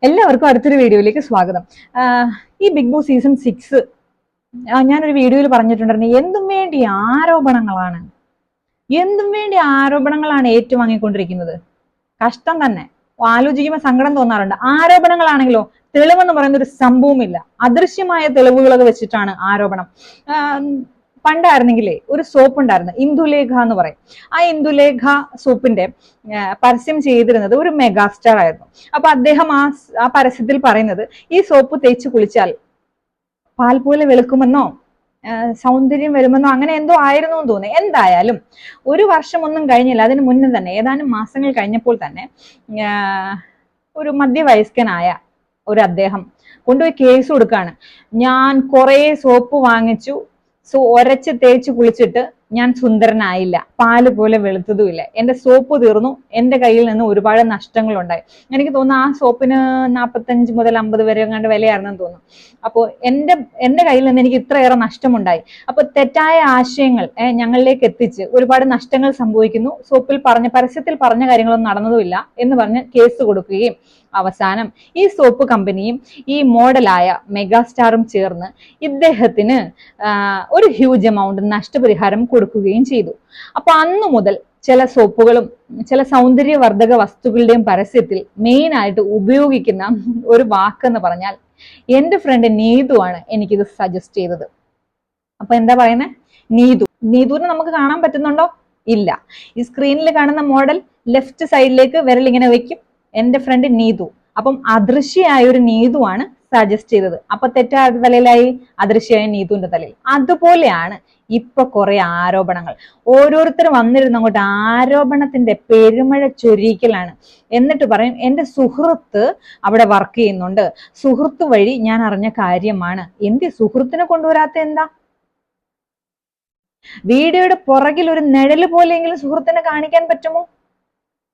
എല്ലാവർക്കും അടുത്തൊരു വീഡിയോയിലേക്ക് സ്വാഗതം. ഈ ബിഗ് ബോസ് സീസൺ 6 ഞാനൊരു വീഡിയോയിൽ പറഞ്ഞിട്ടുണ്ടായിരുന്നു, എന്തും വേണ്ടി ആരോപണങ്ങളാണ് ഏറ്റുവാങ്ങിക്കൊണ്ടിരിക്കുന്നത്. കഷ്ടം തന്നെ, ആലോചിക്കുമ്പോൾ സങ്കടം തോന്നാറുണ്ട്. ആരോപണങ്ങളാണെങ്കിലോ തെളിവെന്ന് പറയുന്ന ഒരു സംഭവമില്ല. അദൃശ്യമായ തെളിവുകളൊക്കെ വെച്ചിട്ടാണ് ആരോപണം. പണ്ടായിരുന്നെങ്കിലേ ഒരു സോപ്പ് ഉണ്ടായിരുന്നു, ഇന്ദുലേഖ എന്ന് പറയും. ആ ഇന്ദുലേഖ സോപ്പിന്റെ പരസ്യം ചെയ്തിരുന്നത് ഒരു മെഗാസ്റ്റാർ ആയിരുന്നു. അപ്പൊ അദ്ദേഹം ആ പരസ്യത്തിൽ പറയുന്നത്, ഈ സോപ്പ് തേച്ച് കുളിച്ചാൽ പാൽ പോലെ വെളുക്കുമെന്നോ സൗന്ദര്യം വരുമെന്നോ അങ്ങനെ എന്തോ ആയിരുന്നു എന്ന് തോന്നി. എന്തായാലും ഒരു വർഷമൊന്നും കഴിഞ്ഞില്ല, അതിന് മുന്നേ തന്നെ ഏതാനും മാസങ്ങൾ കഴിഞ്ഞപ്പോൾ തന്നെ ഒരു മധ്യവയസ്കനായ ഒരു അദ്ദേഹം കൊണ്ടുപോയി കേസ് കൊടുക്കാണ്. ഞാൻ കുറെ സോപ്പ് വാങ്ങിച്ചു, ഒരച്ച് തേച്ച് കുളിച്ചിട്ട് ഞാൻ സുന്ദരനായില്ല, പാല് പോലെ വെളുത്തതുമില്ല, എന്റെ സോപ്പ് തീർന്നു, എന്റെ കയ്യിൽ നിന്ന് ഒരുപാട് നഷ്ടങ്ങൾ ഉണ്ടായി. എനിക്ക് തോന്നുന്നു ആ സോപ്പിന് 45 മുതൽ 50 വരെ എങ്ങാണ്ട് വിലയായിരുന്നെന്ന് തോന്നുന്നു. അപ്പോൾ എന്റെ കയ്യിൽ നിന്ന് എനിക്ക് ഇത്രയേറെ നഷ്ടമുണ്ടായി. അപ്പൊ തെറ്റായ ആശയങ്ങൾ ഞങ്ങളിലേക്ക് എത്തിച്ച് ഒരുപാട് നഷ്ടങ്ങൾ സംഭവിക്കുന്നു, പരസ്യത്തിൽ പറഞ്ഞ കാര്യങ്ങളൊന്നും നടന്നതുമില്ല എന്ന് പറഞ്ഞ് കേസ് കൊടുക്കുകയും അവസാനം ഈ സോപ്പ് കമ്പനിയും ഈ മോഡലായ മെഗാസ്റ്റാറും ചേർന്ന് ഇദ്ദേഹത്തിന് ഒരു ഹ്യൂജ് എമൗണ്ട് നഷ്ടപരിഹാരം കൊടുക്കുകയും ചെയ്തു. അപ്പൊ അന്നു മുതൽ ചില സോപ്പുകളും ചില സൗന്ദര്യവർദ്ധക വസ്തുക്കളുടെയും പരസ്യത്തിൽ മെയിൻ ആയിട്ട് ഉപയോഗിക്കുന്ന ഒരു വാക്കെന്ന് പറഞ്ഞാൽ, എന്റെ ഫ്രണ്ട് നീതു ആണ് എനിക്കിത് സജസ്റ്റ് ചെയ്തത്. അപ്പൊ എന്താ പറയുന്നത്? നീതുവിനെ നമുക്ക് കാണാൻ പറ്റുന്നുണ്ടോ? ഇല്ല. ഈ സ്ക്രീനിൽ കാണുന്ന മോഡൽ ലെഫ്റ്റ് സൈഡിലേക്ക് വിരൽ ഇങ്ങനെ വെക്കും, എന്റെ ഫ്രണ്ട് നീതു. അപ്പം അദൃശ്യയായ ഒരു നീതു ആണ് സജസ്റ്റ് ചെയ്തത്. അപ്പൊ തെറ്റാരുടെ തലയിലായി, അദൃശ്യമായ നീതുവിന്റെ തലയിൽ. അതുപോലെയാണ് ഇപ്പൊ കുറെ ആരോപണങ്ങൾ. ഓരോരുത്തരും വന്നിരുന്ന അങ്ങോട്ട് ആരോപണത്തിന്റെ പെരുമഴ ചൊരിക്കലാണ്. എന്നിട്ട് പറയും, എന്റെ സുഹൃത്ത് അവിടെ വർക്ക് ചെയ്യുന്നുണ്ട്, സുഹൃത്ത് വഴി ഞാൻ അറിഞ്ഞ കാര്യമാണ്. സുഹൃത്തിനെ കൊണ്ടുവരാത്ത എന്താ? വീഡിയോയുടെ പുറകിൽ ഒരു നിഴല് പോലെയെങ്കിലും സുഹൃത്തിനെ കാണിക്കാൻ പറ്റുമോ?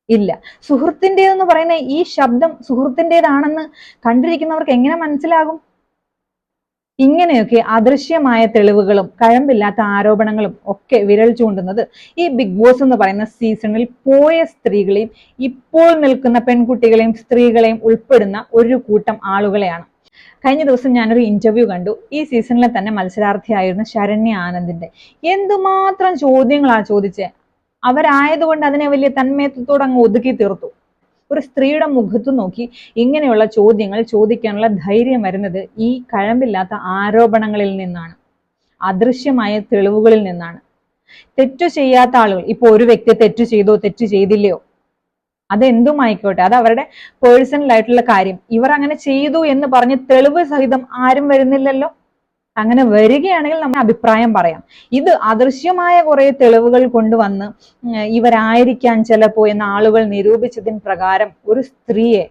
ഇല്ല. സുഹൃത്തിൻ്റെതെന്ന് പറയുന്ന ഈ ശബ്ദം സുഹൃത്തിൻ്റെതാണെന്ന് കണ്ടിരിക്കുന്നവർക്ക് എങ്ങനെ മനസ്സിലാകും? ഇങ്ങനെയൊക്കെ അദൃശ്യമായ തെളിവുകളും കഴമ്പില്ലാത്ത ആരോപണങ്ങളും ഒക്കെ വിരൽ ചൂണ്ടുന്നത് ഈ ബിഗ് ബോസ് എന്ന് പറയുന്ന സീസണിൽ പോയ സ്ത്രീകളെയും ഇപ്പോൾ നിൽക്കുന്ന പെൺകുട്ടികളെയും സ്ത്രീകളെയും ഉൾപ്പെടുന്ന ഒരു കൂട്ടം ആളുകളെയാണ്. കഴിഞ്ഞ ദിവസം ഞാനൊരു ഇന്റർവ്യൂ കണ്ടു. ഈ സീസണിലെ തന്നെ മത്സരാർത്ഥിയായിരുന്ന ശരണ്യ ആനന്ദിന്റെ. എന്തുമാത്രം ചോദ്യങ്ങളാ ചോദിച്ചേ. അവരായതുകൊണ്ട് അതിനെ വലിയ തന്മയത്വത്തോടെ അങ്ങ് ഒതുക്കി തീർത്തു. ഒരു സ്ത്രീയുടെ മുഖത്ത് നോക്കി ഇങ്ങനെയുള്ള ചോദ്യങ്ങൾ ചോദിക്കാനുള്ള ധൈര്യം വരുന്നത് ഈ കഴമ്പില്ലാത്ത ആരോപണങ്ങളിൽ നിന്നാണ്, അദൃശ്യമായ തെളിവുകളിൽ നിന്നാണ്. തെറ്റു ചെയ്യാത്ത ആളുകൾ, ഇപ്പൊ ഒരു വ്യക്തി തെറ്റു ചെയ്തോ തെറ്റു ചെയ്തില്ലയോ, അതെന്തും ആയിക്കോട്ടെ, അത് അവരുടെ പേഴ്സണൽ ആയിട്ടുള്ള കാര്യം. ഇവർ അങ്ങനെ ചെയ്തു എന്ന് പറഞ്ഞ് തെളിവ് സഹിതം ആരും വരുന്നില്ലല്ലോ. അങ്ങനെ വരികയാണെങ്കിൽ നമ്മൾ അഭിപ്രായം പറയാം. ഇത് അദൃശ്യമായ കുറെ തെളിവുകൾ കൊണ്ടുവന്ന് ഇവരായിരിക്കാൻ ചിലപ്പോ എന്ന ആളുകൾ നിരൂപിച്ചതിന് പ്രകാരം ഒരു സ്ത്രീയെ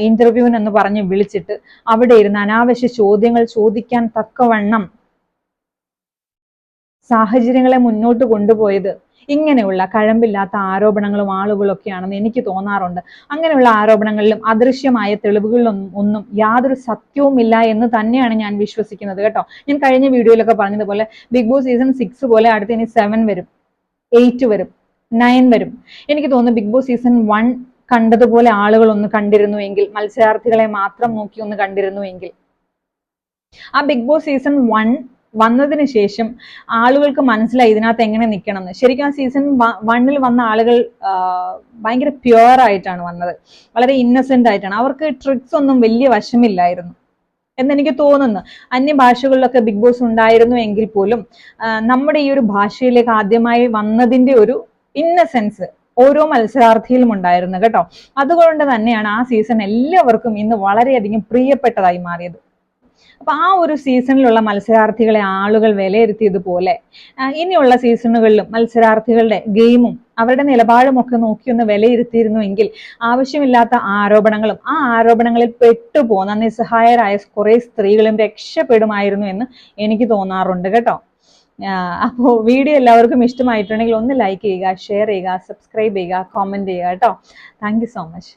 ഇന്റർവ്യൂവിനെന്ന് പറഞ്ഞ് വിളിച്ചിട്ട് അവിടെ ഇരുന്ന് അനാവശ്യ ചോദ്യങ്ങൾ ചോദിക്കാൻ തക്കവണ്ണം സാഹചര്യങ്ങളെ മുന്നോട്ട് കൊണ്ടുപോയത് ഇങ്ങനെയുള്ള കഴമ്പില്ലാത്ത ആരോപണങ്ങളും ആളുകളൊക്കെയാണെന്ന് എനിക്ക് തോന്നാറുണ്ട്. അങ്ങനെയുള്ള ആരോപണങ്ങളിലും അദൃശ്യമായ തെളിവുകളിലും ഒന്നും യാതൊരു സത്യവുമില്ല എന്ന് തന്നെയാണ് ഞാൻ വിശ്വസിക്കുന്നത് കേട്ടോ. ഞാൻ കഴിഞ്ഞ വീഡിയോയിലൊക്കെ പറഞ്ഞതുപോലെ ബിഗ് ബോസ് സീസൺ 6 പോലെ അടുത്ത് ഇനി 7 വരും, 8 വരും, 9 വരും. എനിക്ക് തോന്നുന്നു ബിഗ് ബോസ് സീസൺ 1 കണ്ടതുപോലെ ആളുകൾ ഒന്ന് കണ്ടിരുന്നുവെങ്കിൽ, മത്സരാർത്ഥികളെ മാത്രം നോക്കി ഒന്ന് കണ്ടിരുന്നുവെങ്കിൽ, ആ ബിഗ് ബോസ് സീസൺ 1 വന്നതിന് ശേഷം ആളുകൾക്ക് മനസ്സിലായി ഇതിനകത്ത് എങ്ങനെ നിൽക്കണം എന്ന്. ശരിക്കും ആ സീസൺ 1 വന്ന ആളുകൾ ഭയങ്കര പ്യുവർ ആയിട്ടാണ് വന്നത്, വളരെ ഇന്നസെന്റ് ആയിട്ടാണ്. അവർക്ക് ട്രിക്സ് ഒന്നും വലിയ വശമില്ലായിരുന്നു എന്നെനിക്ക് തോന്നുന്നു. അന്യഭാഷകളിലൊക്കെ ബിഗ് ബോസ് ഉണ്ടായിരുന്നു എങ്കിൽ പോലും നമ്മുടെ ഈ ഒരു ഭാഷയിലേക്ക് ആദ്യമായി വന്നതിന്റെ ഒരു ഇന്നസെൻസ് ഓരോ മത്സരാർത്ഥിയിലും ഉണ്ടായിരുന്നു കേട്ടോ. അതുകൊണ്ട് തന്നെയാണ് ആ സീസൺ എല്ലാവർക്കും ഇന്ന് വളരെയധികം പ്രിയപ്പെട്ടതായി മാറിയത്. അപ്പൊ ആ ഒരു സീസണിലുള്ള മത്സരാർത്ഥികളെ ആളുകൾ വിലയിരുത്തിയതുപോലെ ഇനിയുള്ള സീസണുകളിലും മത്സരാർത്ഥികളുടെ ഗെയിമും അവരുടെ നിലപാടും ഒക്കെ നോക്കിയൊന്ന് വിലയിരുത്തിയിരുന്നുവെങ്കിൽ ആവശ്യമില്ലാത്ത ആരോപണങ്ങളും ആ ആരോപണങ്ങളിൽ പെട്ടുപോകുന്ന നിസ്സഹായരായ കുറെ സ്ത്രീകളും രക്ഷപ്പെടുമായിരുന്നു എന്ന് എനിക്ക് തോന്നാറുണ്ട് കേട്ടോ. അപ്പോൾ വീഡിയോ എല്ലാവർക്കും ഇഷ്ടമായിട്ടുണ്ടെങ്കിൽ ഒന്ന് ലൈക്ക് ചെയ്യുക, ഷെയർ ചെയ്യുക, സബ്സ്ക്രൈബ് ചെയ്യുക, കോമെന്റ് ചെയ്യുക കേട്ടോ. Thank you so much.